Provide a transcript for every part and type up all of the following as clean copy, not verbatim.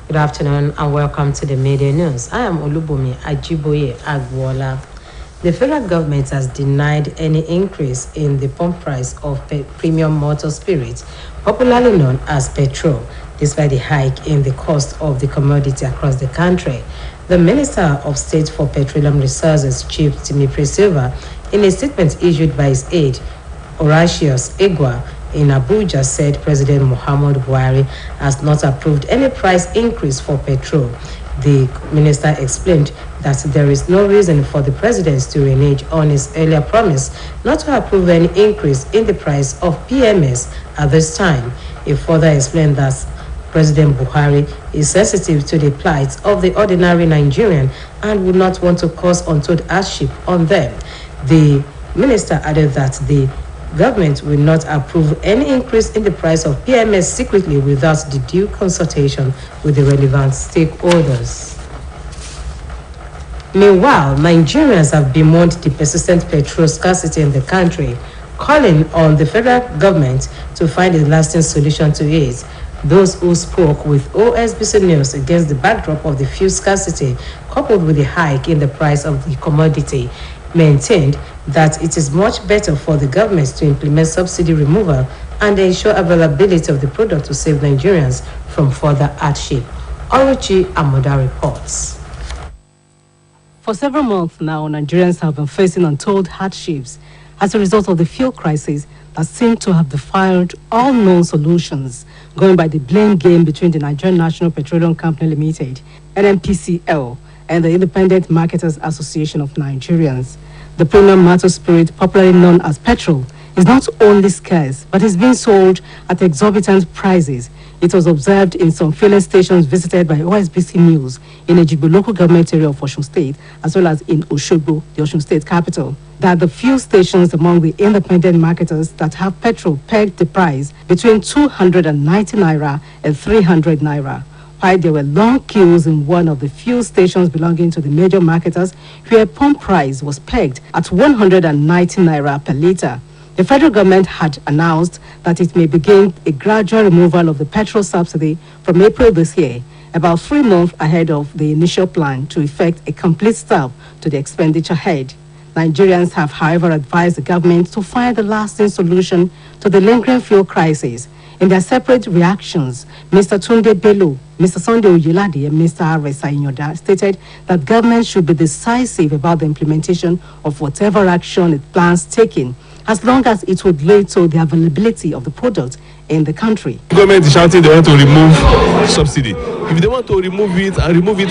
Good afternoon and welcome to the Midday News. I am Olubomi Ajiboye Agwola. The federal government has denied any increase in the pump price of premium motor spirits, popularly known as petrol, despite the hike in the cost of the commodity across the country. The Minister of State for Petroleum Resources, Chief Timothy Silva, in a statement issued by his aide, Horatius Igwa, in Abuja, said President Muhammadu Buhari has not approved any price increase for petrol. The minister explained that there is no reason for the president to renege on his earlier promise not to approve any increase in the price of PMS at this time. He further explained that President Buhari is sensitive to the plight of the ordinary Nigerian and would not want to cause untold hardship on them. The minister added that the government will not approve any increase in the price of PMS secretly without the due consultation with the relevant stakeholders. Meanwhile, Nigerians have bemoaned the persistent petrol scarcity in the country, calling on the federal government to find a lasting solution to it. Those who spoke with Osbc News against the backdrop of the fuel scarcity, coupled with the hike in the price of the commodity, maintained that it is much better for the government to implement subsidy removal and ensure availability of the product to save Nigerians from further hardship. Oluchi Amoda reports. For several months now, Nigerians have been facing untold hardships as a result of the fuel crisis that seem to have defied all known solutions, going by the blame game between the Nigerian National Petroleum Company Limited, NNPCL, and the Independent Marketers Association of Nigerians. The premium motor spirit, popularly known as petrol, is not only scarce, but is being sold at exorbitant prices. It was observed in some filling stations visited by Osbc News in Ejigbo local government area of Osun State, as well as in Osogbo, the Osun State capital, that the few stations among the independent marketers that have petrol pegged the price between 290 naira and 300 naira. While there were long queues in one of the few stations belonging to the major marketers, where pump price was pegged at 190 naira per litre. The federal government had announced that it may begin a gradual removal of the petrol subsidy from April this year, about 3 months ahead of the initial plan to effect a complete stop to the expenditure head. Nigerians have, however, advised the government to find a lasting solution to the lingering fuel crisis. In their separate reactions, Mr. Tunde Bello, Mr. Sunday Oyelade, and Mr. Aresa Inyoda stated that government should be decisive about the implementation of whatever action it plans taking, as long as it would lead to the availability of the product in the country. The government is shouting they want to remove subsidy. If they want to remove it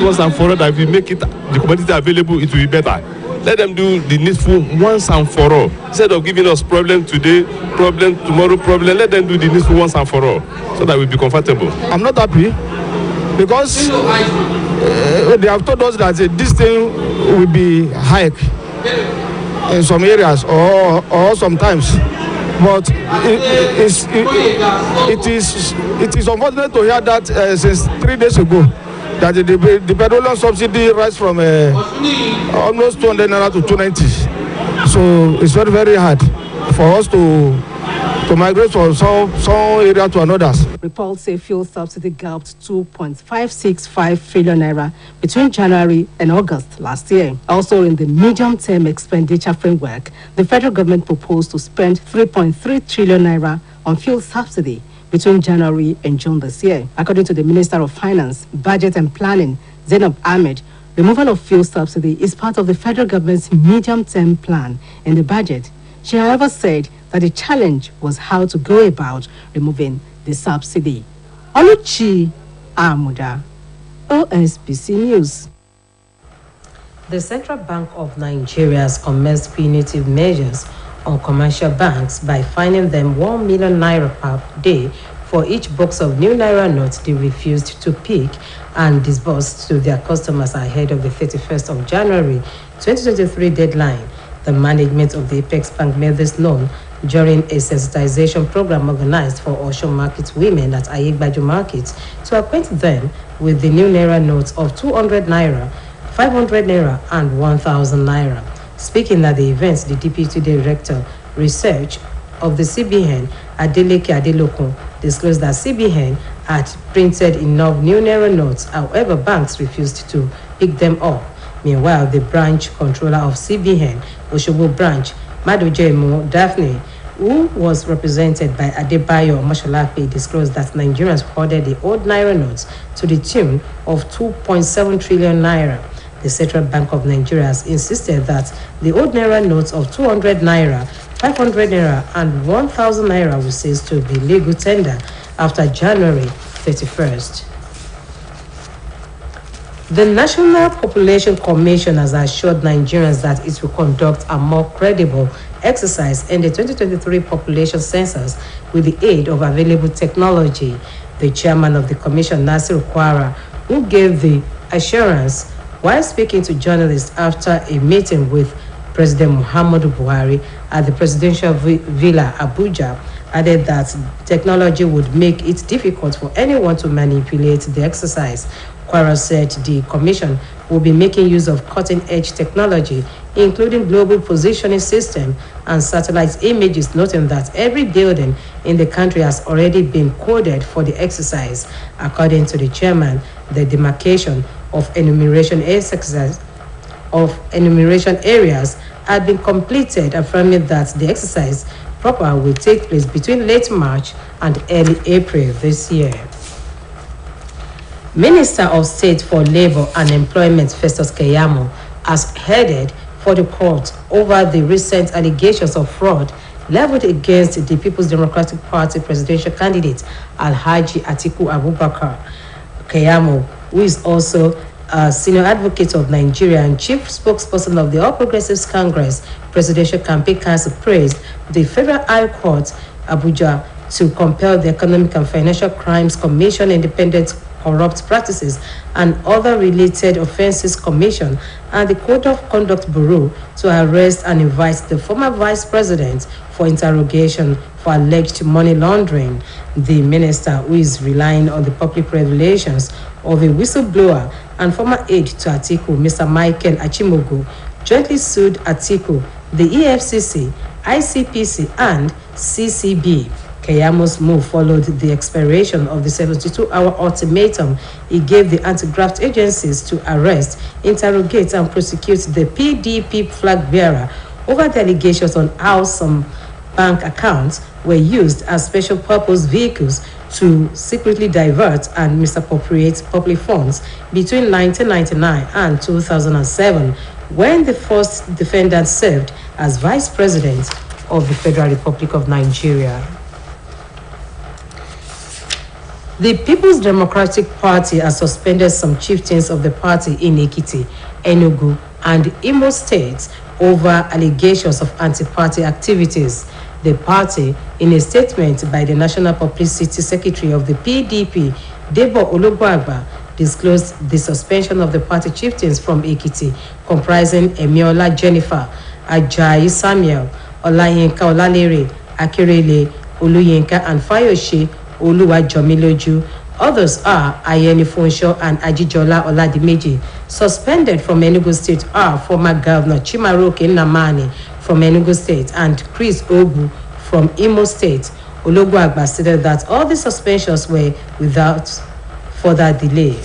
once and for all, that if we make it the commodity available, it will be better. Let them do the needful once and for all. Instead of giving us problem today, problem tomorrow, problem, let them do the needful once and for all, so that we'll be comfortable. I'm not happy because they have told us that this thing will be hike in some areas or sometimes. But it is unfortunate to hear that since 3 days ago, that the petroleum subsidy rise from almost 200 naira to 290. So it's very, very hard for us to migrate from some area to another. Reports say fuel subsidy gulped 2.565 trillion naira between January and August last year. Also, in the medium-term expenditure framework, the federal government proposed to spend 3.3 trillion naira on fuel subsidy between January and June this year. According to the Minister of Finance, Budget and Planning, Zainab Ahmed, removal of fuel subsidy is part of the federal government's medium-term plan in the budget. She, however, said that the challenge was how to go about removing the subsidy. Oluchi Amuda, Osbc News. The Central Bank of Nigeria has commenced punitive measures on commercial banks by fining them 1 million naira per day for each box of new naira notes they refused to pick and disburse to their customers ahead of the 31st of January 2023 deadline. The management of the Apex Bank made this known during a sensitization program organized for Osun Market women at Ayegbajo Market to acquaint them with the new naira notes of 200 naira, 500 naira, and 1,000 naira. Speaking at the event, the Deputy Director, Research of the CBN, Adeleke Adelokun, disclosed that CBN had printed enough new naira notes. However, banks refused to pick them up. Meanwhile, the branch controller of CBN, Osogbo branch, Madojemo Daphne, who was represented by Adebayo Mashalape, disclosed that Nigerians hoarded the old naira notes to the tune of 2.7 trillion naira. The Central Bank of Nigeria has insisted that the old naira notes of 200 naira, 500 naira, and 1,000 naira will cease to be legal tender after January 31st. The National Population Commission has assured Nigerians that it will conduct a more credible exercise in the 2023 population census with the aid of available technology. The chairman of the commission, Nasir Kwara, who gave the assurance while speaking to journalists after a meeting with President Muhammadu Buhari at the Presidential Villa, Abuja, added that technology would make it difficult for anyone to manipulate the exercise. Kwara said the commission will be making use of cutting-edge technology, including global positioning system and satellite images, noting that every building in the country has already been coded for the exercise. According to the chairman, the demarcation of enumeration areas had been completed, affirming that the exercise proper will take place between late March and early April this year. Minister of State for Labor and Employment Festus Keyamo has headed for the court over the recent allegations of fraud leveled against the People's Democratic Party presidential candidate Alhaji Atiku Abubakar. Keyamo, who is also a senior advocate of Nigeria and chief spokesperson of the All Progressives Congress Presidential Campaign Council, praised the Federal High Court, Abuja, to compel the Economic and Financial Crimes Commission Independent Corrupt Practices and Other Related Offences Commission and the Code of Conduct Bureau to arrest and invite the former vice president for interrogation for alleged money laundering. The minister, who is relying on the public revelations of a whistleblower and former aide to Atiku, Mr. Michael Achimogo, jointly sued Atiku, the EFCC, ICPC, and CCB. Keyamo's move followed the expiration of the 72-hour ultimatum he gave the anti-graft agencies to arrest, interrogate, and prosecute the PDP flag bearer over the allegations on how some bank accounts were used as special purpose vehicles to secretly divert and misappropriate public funds between 1999 and 2007, when the first defendant served as vice president of the Federal Republic of Nigeria. The People's Democratic Party has suspended some chieftains of the party in Ekiti, Enugu, and Imo states over allegations of anti-party activities. The party, in a statement by the National Publicity Secretary of the PDP, Debo Olugboagba, disclosed the suspension of the party chieftains from Ekiti, comprising Emiola Jennifer, Ajayi Samuel, Olayinka Olalere, Akirele, Oluyinka, and Fayose Oluwajomiloju. Others are Ayeni Fonsho and Ajijola Oladimeji. Suspended from Enugu State are former Governor Chimaroke Nnamani from Enugu State and Chris Ogu from Imo State. Olugboagba stated that all the suspensions were without further delay.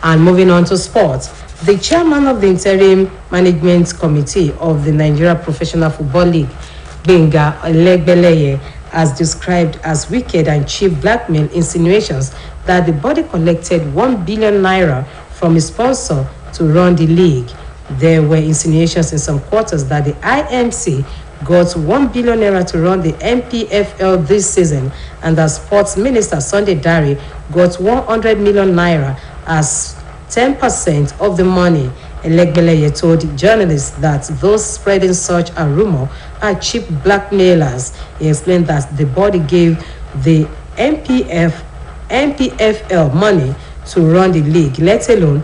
And moving on to sports, the chairman of the Interim Management Committee of the Nigeria Professional Football League, Benga Elegbeleye, has described as wicked and cheap blackmail insinuations that the body collected 1 billion naira from a sponsor to run the league. There were insinuations in some quarters that the IMC got 1 billion naira to run the MPFL this season, and that Sports Minister Sunday Dare got 100 million naira as 10% of the money. Elegbeleye told journalists that those spreading such a rumor are cheap blackmailers. He explained that the body gave the MPFL money to run the league, let alone,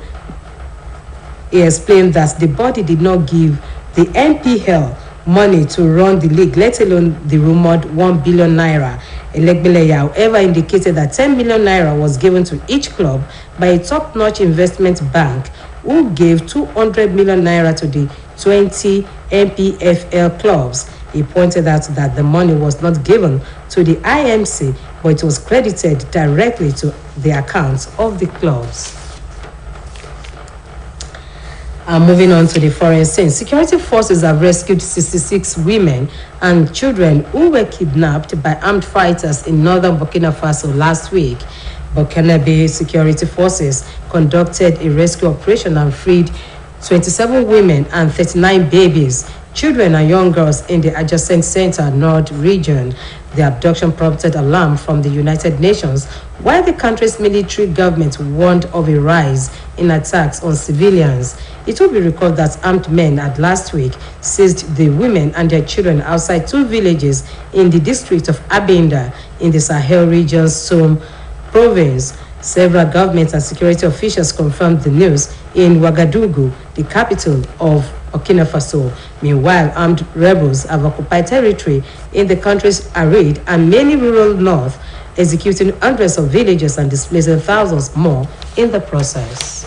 he explained that the body did not give the MPL money to run the league, let alone the rumored 1 billion naira. Elegbeleye, however, indicated that 10 million naira was given to each club by a top-notch investment bank, who gave 200 million naira to the 20 MPFL clubs. He pointed out that the money was not given to the IMC, but it was credited directly to the accounts of the clubs. Moving on to the foreign scene, security forces have rescued 66 women and children who were kidnapped by armed fighters in northern Burkina Faso last week. Burkinabe security forces conducted a rescue operation and freed 27 women and 39 babies, children and young girls in the adjacent Center Nord region. The abduction prompted alarm from the United Nations, while the country's military government warned of a rise in attacks on civilians. It will be recalled that armed men had last week seized the women and their children outside 2 villages in the district of Abinda in the Sahel region's Somme province. Several government and security officials confirmed the news in Ouagadougou, the capital of Burkina Faso. Meanwhile, armed rebels have occupied territory in the country's arid and mainly rural north, executing hundreds of villages and displacing thousands more in the process.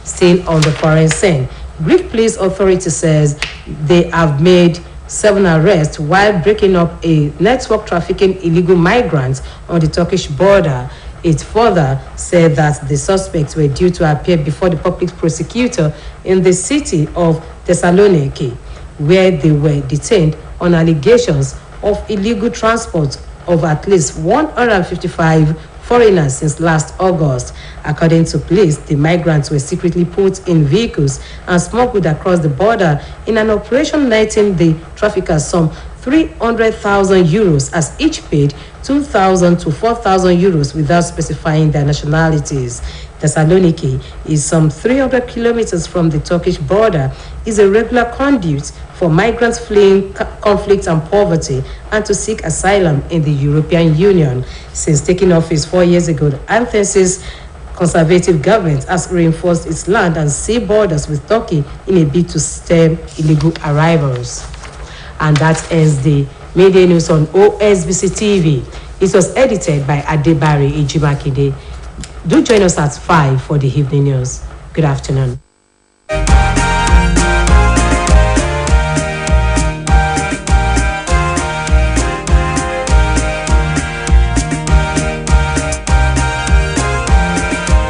Still on the foreign scene, Greek police authority says they have made 7 arrests while breaking up a network trafficking illegal migrants on the Turkish border. It further said that the suspects were due to appear before the public prosecutor in the city of Thessaloniki, where they were detained on allegations of illegal transport of at least 155 foreigners since last August. According to police, the migrants were secretly put in vehicles and smuggled across the border in an operation netting the traffickers some 300,000 euros, as each paid 2,000 to 4,000 euros without specifying their nationalities. Thessaloniki is some 300 kilometers from the Turkish border, is a regular conduit for migrants fleeing conflict and poverty and to seek asylum in the European Union. Since taking office 4 years ago, Athens' conservative government has reinforced its land and sea borders with Turkey in a bid to stem illegal arrivals. And that ends the Midday News on Osbc TV. It was edited by Adebari Ejimakide. Do join us at 5 for the evening news. Good afternoon.